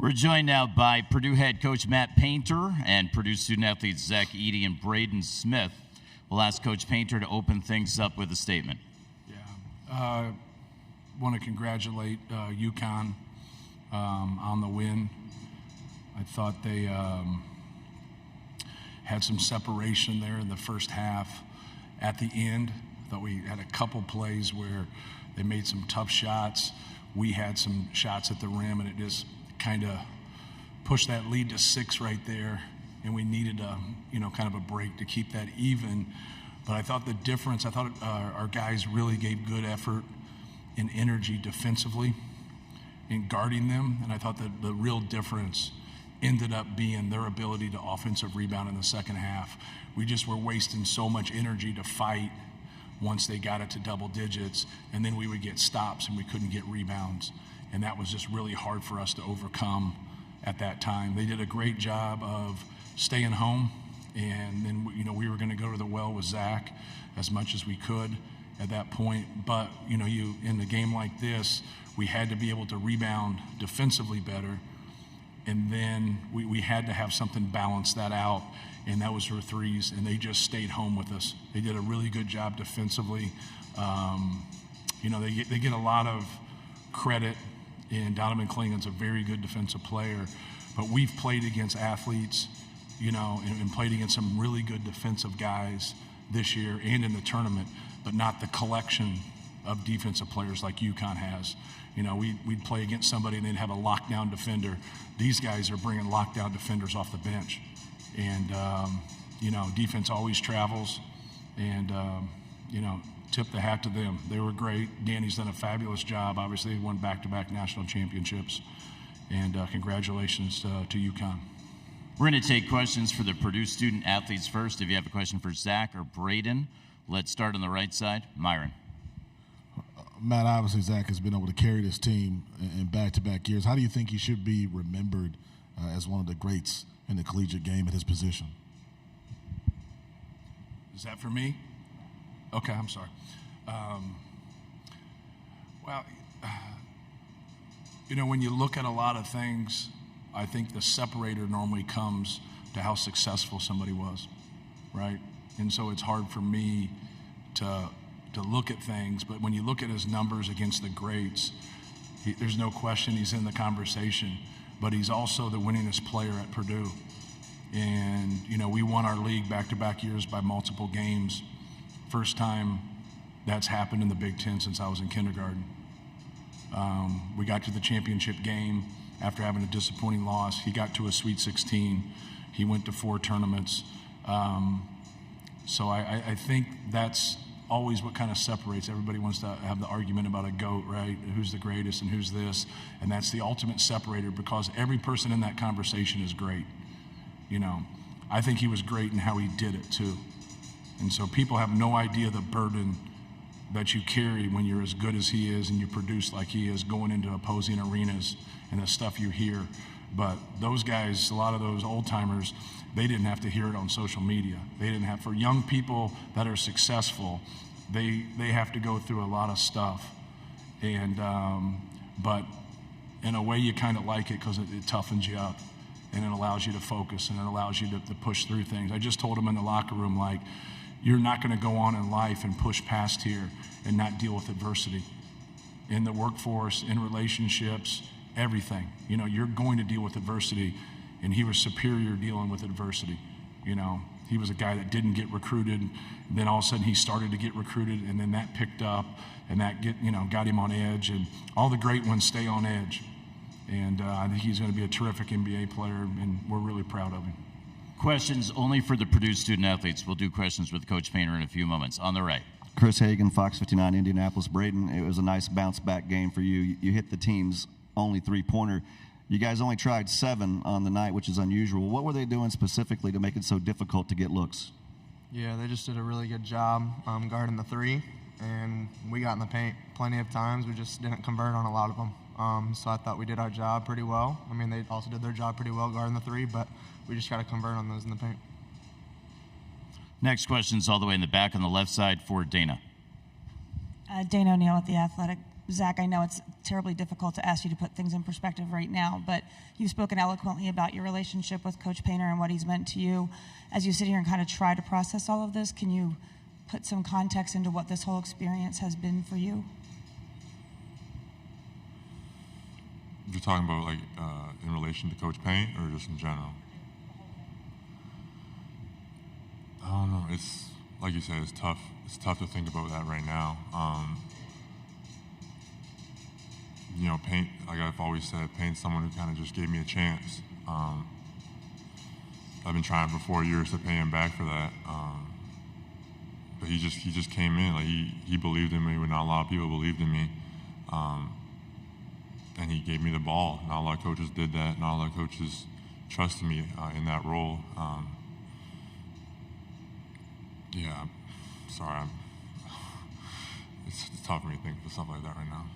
We're joined now by Purdue head coach Matt Painter and Purdue student-athletes Zach Edey and Braden Smith. We'll ask Coach Painter to open things up with a statement. Yeah, want to congratulate UConn on the win. I thought they had some separation there in the first half. At the end, I thought we had a couple plays where they made some tough shots. We had some shots at the rim, and it just kind of pushed that lead to 6 right there, and we needed a kind of a break to keep that even. But I thought the difference, our guys really gave good effort and energy defensively in guarding them, and I thought that the real difference ended up being their ability to offensive rebound in the second half. We just were wasting so much energy to fight once they got it to double digits, and then we would get stops and we couldn't get rebounds. And that was just really hard for us to overcome at that time. They did a great job of staying home, and then we were going to go to the well with Zach as much as we could at that point. But in a game like this, we had to be able to rebound defensively better, and then we had to have something balance that out, and that was their threes, and they just stayed home with us. They did a really good job defensively. They get a lot of credit. And Donovan Klingon's a very good defensive player, but we've played against athletes, and played against some really good defensive guys this year and in the tournament, but not the collection of defensive players like UConn has. We'd play against somebody and they'd have a lockdown defender. These guys are bringing lockdown defenders off the bench, and defense always travels, and tip the hat to them. They were great. Danny's done a fabulous job. Obviously, they won back-to-back national championships. And congratulations to UConn. We're going to take questions for the Purdue student-athletes first. If you have a question for Zach or Braden, let's start on the right side. Myron. Matt, obviously Zach has been able to carry this team in back-to-back years. How do you think he should be remembered as one of the greats in the collegiate game at his position? Is that for me? Okay, I'm sorry. When you look at a lot of things, I think the separator normally comes to how successful somebody was, right? And so it's hard for me to look at things, but when you look at his numbers against the greats, there's no question he's in the conversation, but he's also the winningest player at Purdue. And, we won our league back-to-back years by multiple games. First time that's happened in the Big Ten since I was in kindergarten. We got to the championship game after having a disappointing loss. He got to a Sweet 16. He went to 4 tournaments. So I think that's always what kind of separates. Everybody wants to have the argument about a GOAT, right? Who's the greatest and who's this? And that's the ultimate separator, because every person in that conversation is great. I think he was great in how he did it too. And so people have no idea the burden that you carry when you're as good as he is and you produce like he is, going into opposing arenas and the stuff you hear. But those guys, a lot of those old timers, they didn't have to hear it on social media. They didn't have, for young people that are successful, they have to go through a lot of stuff. And but in a way you kind of like it, because it toughens you up and it allows you to focus and it allows you to push through things. I just told him in the locker room, you're not going to go on in life and push past here and not deal with adversity. In the workforce, in relationships, everything. You're going to deal with adversity, and he was superior dealing with adversity. He was a guy that didn't get recruited, and then all of a sudden he started to get recruited, and then that picked up, and that got him on edge, and all the great ones stay on edge. And I think he's going to be a terrific NBA player, and we're really proud of him. Questions only for the Purdue student-athletes. We'll do questions with Coach Painter in a few moments. On the right. Chris Hagan, Fox 59, Indianapolis. Braden, it was a nice bounce-back game for you. You hit the team's only three-pointer. You guys only tried 7 on the night, which is unusual. What were they doing specifically to make it so difficult to get looks? Yeah, they just did a really good job guarding the 3, and we got in the paint plenty of times. We just didn't convert on a lot of them. So I thought we did our job pretty well. I mean, they also did their job pretty well guarding the 3, but we just got to convert on those in the paint. Next question's all the way in the back on the left side for Dana. Dana O'Neill with The Athletic. Zach, I know it's terribly difficult to ask you to put things in perspective right now, but you've spoken eloquently about your relationship with Coach Painter and what he's meant to you. As you sit here and kind of try to process all of this, can you put some context into what this whole experience has been for you? You're talking about like in relation to Coach Paint or just in general? I don't know. It's like you said. It's tough. It's tough to think about that right now. You know, Paint. Like I've always said, Paint's someone who kind of just gave me a chance. I've been trying for 4 years to pay him back for that. But he just came in. Like he believed in me when not a lot of people believed in me. And he gave me the ball. Not a lot of coaches did that. Not a lot of coaches trusted me in that role. Yeah, sorry. It's tough for me to think of stuff like that right now.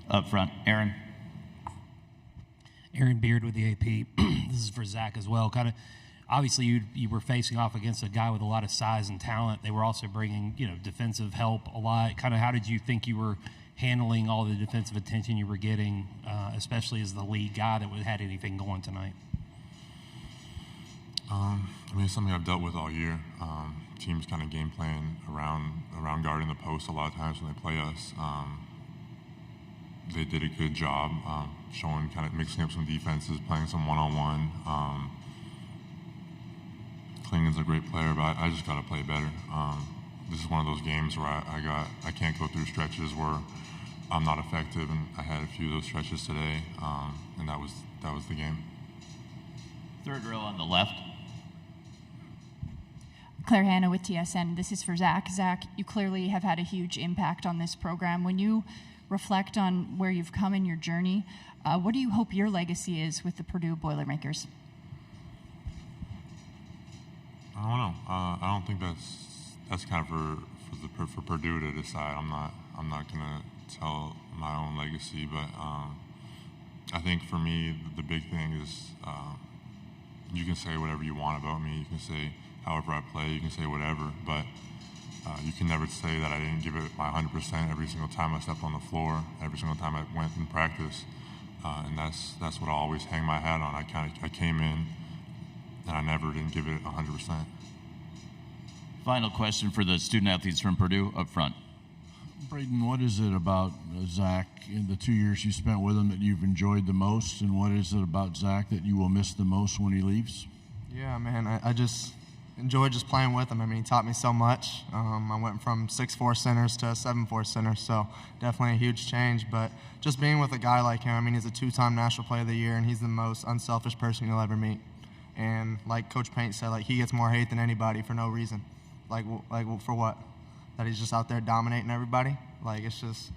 Up front, Aaron. Aaron Beard with the AP. This is for Zach as well. Kind of, obviously, you were facing off against a guy with a lot of size and talent. They were also bringing, defensive help a lot. Kind of, how did you think you were handling all the defensive attention you were getting, especially as the lead guy that had anything going tonight? It's something I've dealt with all year. Teams kind of game plan around guarding the post a lot of times when they play us. They did a good job showing, kind of mixing up some defenses, playing some one-on-one. Klingon's a great player, but I just got to play better. This is one of those games where I can't go through stretches where I'm not effective, and I had a few of those stretches today, and that was the game. Third row on the left. Claire Hanna with TSN. This is for Zach. Zach, you clearly have had a huge impact on this program. When you reflect on where you've come in your journey, what do you hope your legacy is with the Purdue Boilermakers? I don't know. I don't think that's kind of for Purdue to decide. I'm not gonna tell my own legacy, but I think for me the big thing is you can say whatever you want about me. You can say however I play. You can say whatever, but you can never say that I didn't give it my 100% every single time I stepped on the floor, every single time I went in practice, and that's what I always hang my hat on. I came in, and I never didn't give it 100%. Final question for the student athletes from Purdue up front. Braden, what is it about Zach in the 2 years you spent with him that you've enjoyed the most, and what is it about Zach that you will miss the most when he leaves? Yeah, man, I just enjoyed just playing with him. I mean, he taught me so much. I went from 6'4" centers to 7'4" centers, so definitely a huge change. But just being with a guy like him, I mean, he's a 2-time National Player of the Year, and he's the most unselfish person you'll ever meet. And like Coach Paint said, like, he gets more hate than anybody for no reason. Like for what? That he's just out there dominating everybody? Like, it's just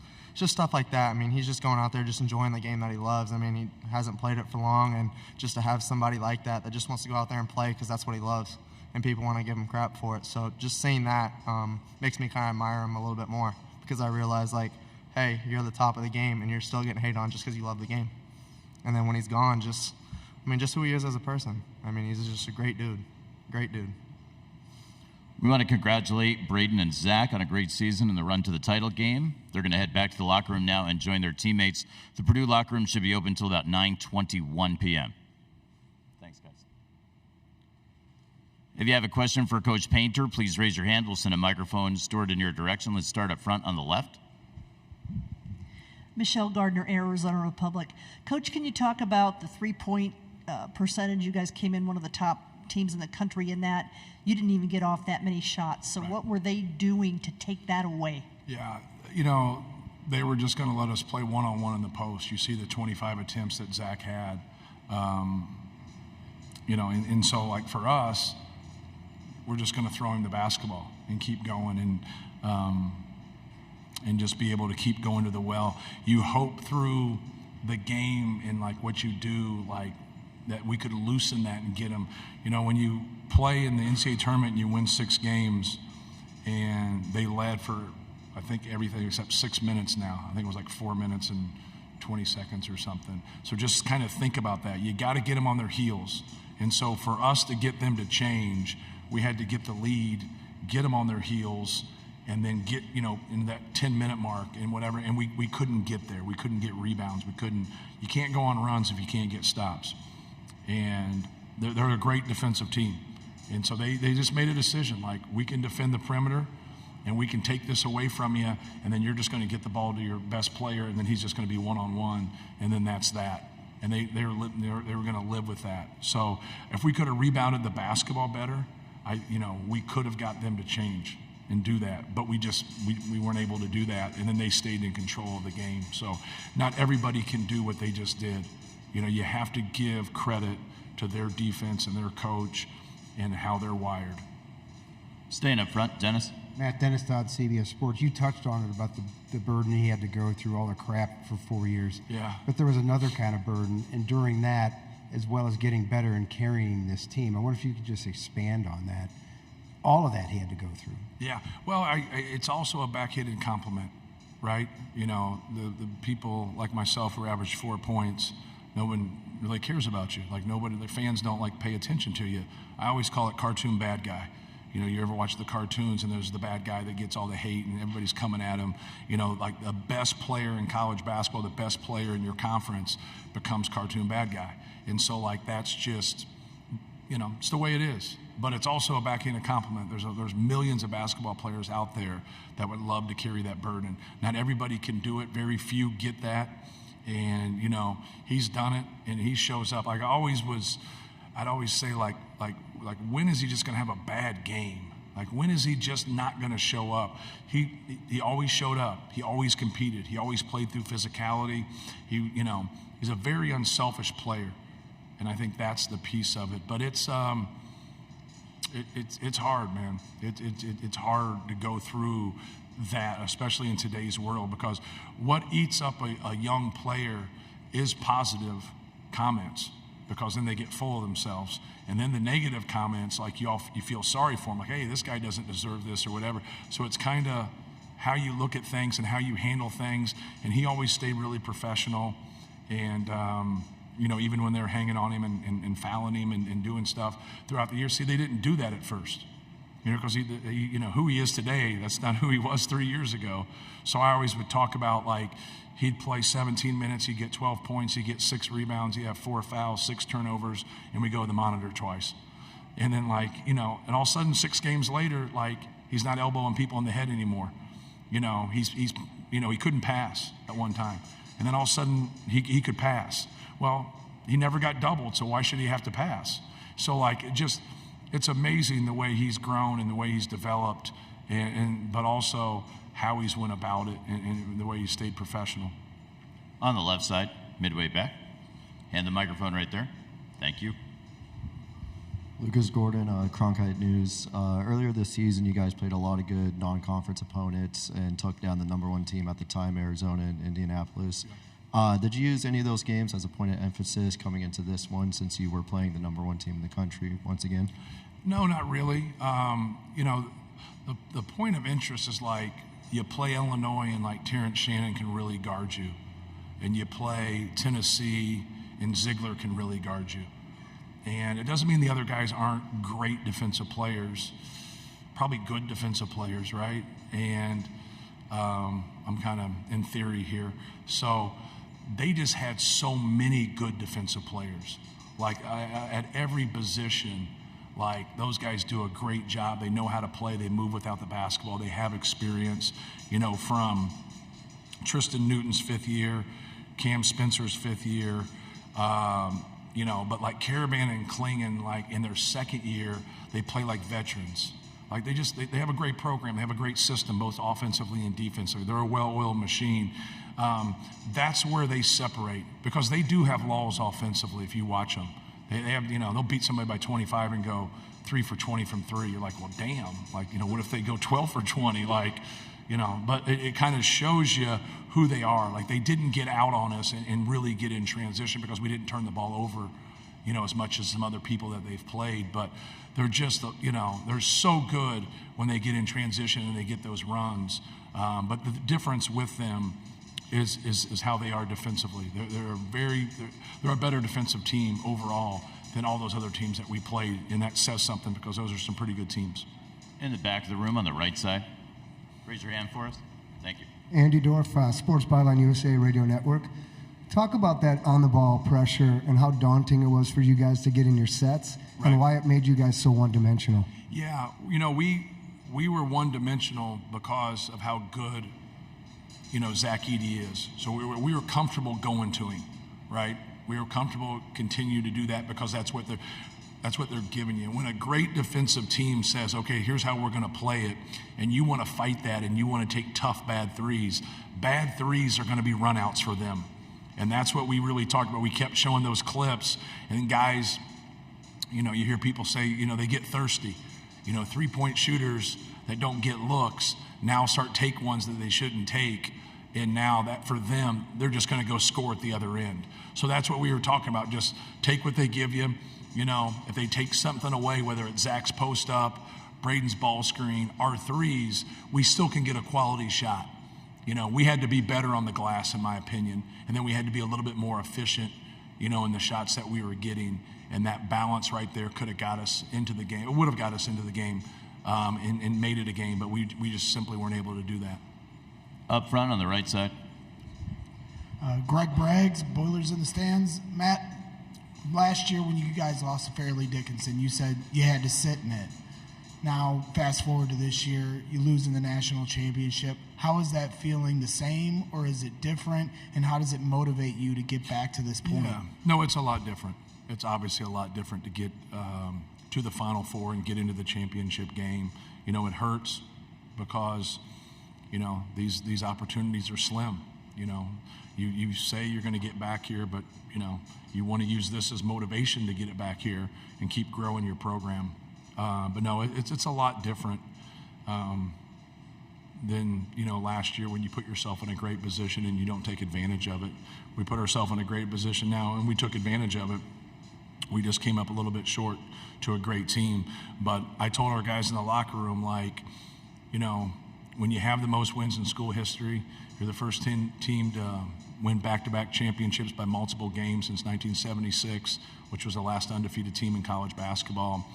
stuff like that. I mean, he's just going out there just enjoying the game that he loves. I mean, he hasn't played it for long, and just to have somebody like that just wants to go out there and play because that's what he loves, and people want to give him crap for it. So just seeing that makes me kind of admire him a little bit more, because I realize, like, hey, you're the top of the game, and you're still getting hated on just because you love the game. And then when he's gone, just who he is as a person. I mean, he's just a great dude. Great dude. We want to congratulate Braden and Zach on a great season and the run to the title game. They're going to head back to the locker room now and join their teammates. The Purdue locker room should be open until about 9:21 p.m. Thanks, guys. If you have a question for Coach Painter, please raise your hand. We'll send a microphone stored in your direction. Let's start up front on the left. Michelle Gardner, Arizona Republic. Coach, can you talk about the three-point percentage? You guys came in one of the top teams in the country in that. You didn't even get off that many shots. So what were they doing to take that away? Yeah, they were just going to let us play one-on-one in the post. You see the 25 attempts that Zach had. And so, like, for us, we're just going to throw him the basketball and keep going and just be able to keep going to the well. You hope through the game and, like, what you do, like, that we could loosen that and get them. When you play in the NCAA tournament and you win 6 games, and they led for, I think, everything except 6 minutes now. I think it was like 4 minutes and 20 seconds or something. So just kind of think about that. You got to get them on their heels. And so for us to get them to change, we had to get the lead, get them on their heels, and then get, in that 10-minute mark and whatever, and we couldn't get there. We couldn't get rebounds. You can't go on runs if you can't get stops. And they're a great defensive team. And so they just made a decision, like, we can defend the perimeter, and we can take this away from you, and then you're just going to get the ball to your best player, and then he's just going to be one-on-one, and then that's that. And they were going to live with that. So if we could have rebounded the basketball better, we could have got them to change and do that. But we weren't able to do that, and then they stayed in control of the game. So not everybody can do what they just did. You have to give credit to their defense and their coach and how they're wired. Staying up front, Dennis. Matt Dennis, CBS Sports. You touched on it about the burden he had to go through, all the crap for 4 years. Yeah. But there was another kind of burden, and during that, as well as getting better and carrying this team, I wonder if you could just expand on that. All of that he had to go through. Yeah. Well, it's also a backhanded compliment, right? The people like myself who average 4 points, no one really cares about you. Like, the fans don't pay attention to you. I always call it cartoon bad guy. You ever watch the cartoons and there's the bad guy that gets all the hate and everybody's coming at him. Like the best player in college basketball, the best player in your conference becomes cartoon bad guy. And so that's just, it's the way it is. But it's also a backhanded compliment. There's millions of basketball players out there that would love to carry that burden. Not everybody can do it. Very few get that. And, he's done it and he shows up. I'd always say when is he just going to have a bad game? Like, when is he just not going to show up? He always showed up. He always competed. He always played through physicality. He's a very unselfish player, and I think that's the piece of it. But it's hard, man. It's hard to go through that, especially in today's world, because what eats up a young player is positive comments, because then they get full of themselves. And then the negative comments, you feel sorry for them, like, hey, this guy doesn't deserve this or whatever. So it's kind of how you look at things and how you handle things. And he always stayed really professional. And, even when they're hanging on him and fouling him and doing stuff throughout the year. See, they didn't do that at first. Because who he is today, that's not who he was 3 years ago. So I always would talk about, he'd play 17 minutes, he'd get 12 points, he'd get 6 rebounds, he'd have 4 fouls, 6 turnovers, and we go to the monitor twice. And then, and all of a sudden 6 games later, he's not elbowing people in the head anymore. He couldn't pass at one time. And then all of a sudden he could pass. Well, he never got doubled, so why should he have to pass? So, it's amazing the way he's grown and the way he's developed, but also how he's went about it and the way he stayed professional. On the left side, midway back. Hand the microphone right there. Thank you. Lucas Gordon, Cronkite News. Earlier this season, you guys played a lot of good non-conference opponents and took down the #1 team at the time, Arizona and Indianapolis. Did you use any of those games as a point of emphasis coming into this one, since you were playing the #1 team in the country once again? No, not really. The point of interest is you play Illinois and Terrence Shannon can really guard you, and you play Tennessee and Ziegler can really guard you. And it doesn't mean the other guys aren't great defensive players, probably good defensive players, right? And I'm kind of in theory here. So they just had so many good defensive players. At every position, those guys do a great job. They know how to play. They move without the basketball. They have experience, from Tristan Newton's 5th year, Cam Spencer's 5th year, but Caravan and Klingon, in their 2nd year, they play like veterans. They have a great program. They have a great system, both offensively and defensively. They're a well-oiled machine. That's where they separate, because they do have laws offensively if you watch them. They have, they'll beat somebody by 25 and go 3 for 20 from 3. You're like, well, damn. What if they go 12 for 20? But it kind of shows you who they are. They didn't get out on us and really get in transition, because we didn't turn the ball over, as much as some other people that they've played. But they're just, they're so good when they get in transition and they get those runs. But the difference with them is how they are defensively. They're a better defensive team overall than all those other teams that we played, and that says something, because those are some pretty good teams. In the back of the room on the right side. Raise your hand for us. Thank you. Andy Dorff, Sports Byline USA Radio Network. Talk about that on-the-ball pressure and how daunting it was for you guys to get in your sets and why it made you guys so one-dimensional. Yeah, you know, we were one-dimensional because of how good, you know, Zach Edey is. So we were comfortable going to him, right? We were comfortable continue to do that because that's what they're giving you. When a great defensive team says, okay, here's how we're going to play it, and you want to fight that and you want to take tough bad threes are going to be runouts for them. And that's what we really talked about. We kept showing those clips, and guys, you know, you hear people say, you know, they get thirsty. You know, three-point shooters that don't get looks now start take ones that they shouldn't take, and now that for them, they're just going to go score at the other end. So that's what we were talking about. Just take what they give you. You know, if they take something away, whether it's Zach's post up, Braden's ball screen, our threes, we still can get a quality shot. You know, we had to be better on the glass, in my opinion, and then we had to be a little bit more efficient, you know, in the shots that we were getting, and that balance right there could have got us into the game. It would have got us into the game and made it a game, but we just simply weren't able to do that. Up front on the right side. Greg Braggs, Boilers in the Stands. Matt, last year when you guys lost to Fairleigh Dickinson, you said you had to sit in it. Now, fast forward to this year, you lose in the national championship. How is that feeling? The same, or is it different? And how does it motivate you to get back to this point? Yeah. No, it's a lot different. It's obviously a lot different to get to the Final Four and get into the championship game. You know, it hurts because, you know, these opportunities are slim. You know, you say you're going to get back here, but, you know, you want to use this as motivation to get it back here and keep growing your program. But no, it's a lot different than, you know, last year when you put yourself in a great position and you don't take advantage of it. We put ourselves in a great position now, and we took advantage of it. We just came up a little bit short to a great team. But I told our guys in the locker room, like, you know, when you have the most wins in school history, you're the first team to win back-to-back championships by multiple games since 1976, which was the last undefeated team in college basketball.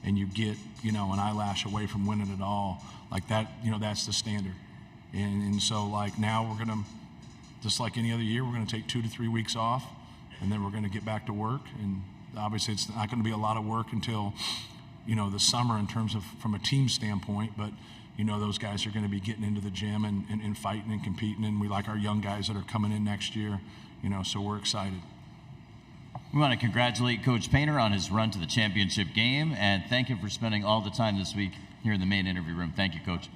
And you get, you know, an eyelash away from winning it all, like that, you know, that's the standard. And so, like, now we're going to, just like any other year, we're going to take 2 to 3 weeks off, and then we're going to get back to work. And obviously it's not going to be a lot of work until, you know, the summer in terms of from a team standpoint, but, you know, those guys are going to be getting into the gym and fighting and competing, and we like our young guys that are coming in next year, you know, so we're excited. We want to congratulate Coach Painter on his run to the championship game and thank him for spending all the time this week here in the main interview room. Thank you, Coach.